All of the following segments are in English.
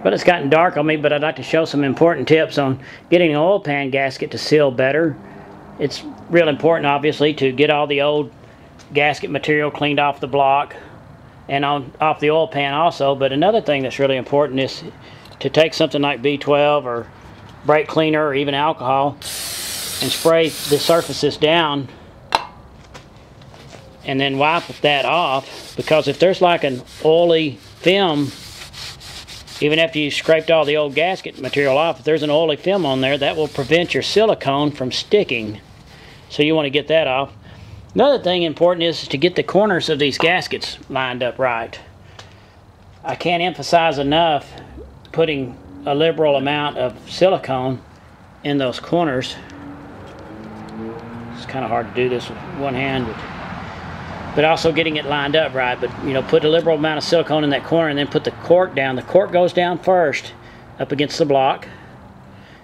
But it's gotten dark on me, but I'd like to show some important tips on getting an oil pan gasket to seal better. It's real important, obviously, to get all the old gasket material cleaned off the block and off the oil pan also. But another thing that's really important is to take something like B12 or brake cleaner or even alcohol and spray the surfaces down and then wipe that off, because if there's like an oily film, even after you scraped all the old gasket material off, if there's an oily film on there, that will prevent your silicone from sticking. So you want to get that off. Another thing important is to get the corners of these gaskets lined up right. I can't emphasize enough putting a liberal amount of silicone in those corners. It's kind of hard to do this with one hand, but also getting it lined up right. But you know, put a liberal amount of silicone in that corner and then put the cork down. The cork goes down first up against the block,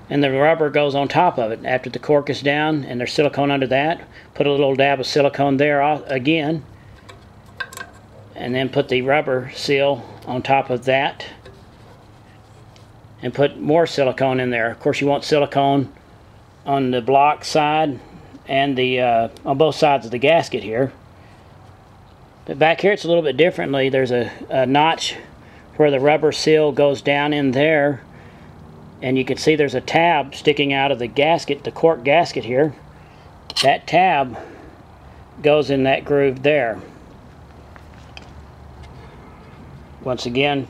and the rubber goes on top of it. After the cork is down and there's silicone under that, put a little dab of silicone there again, and then put the rubber seal on top of that and put more silicone in there. Of course, you want silicone on the block side and the on both sides of the gasket here. But back here it's a little bit differently. There's a notch where the rubber seal goes down in there, and you can see there's a tab sticking out of the gasket, the cork gasket here. That tab goes in that groove there. Once again,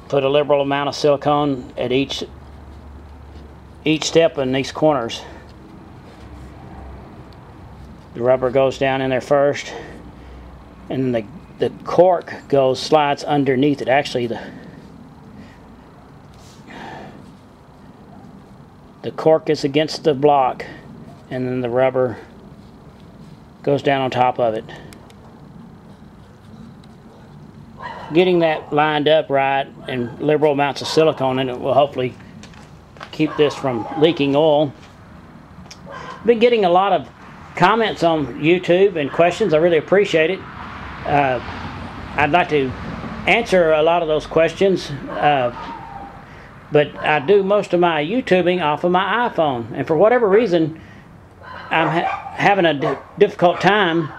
put a liberal amount of silicone at each step in these corners. The rubber goes down in there first, and then the cork slides underneath it. Actually, the cork is against the block, and then the rubber goes down on top of it. Getting that lined up right and liberal amounts of silicone in it will hopefully keep this from leaking oil. I've been getting a lot of comments on YouTube and questions. I really appreciate it. I'd like to answer a lot of those questions, but I do most of my YouTubing off of my iPhone, and for whatever reason I'm having a difficult time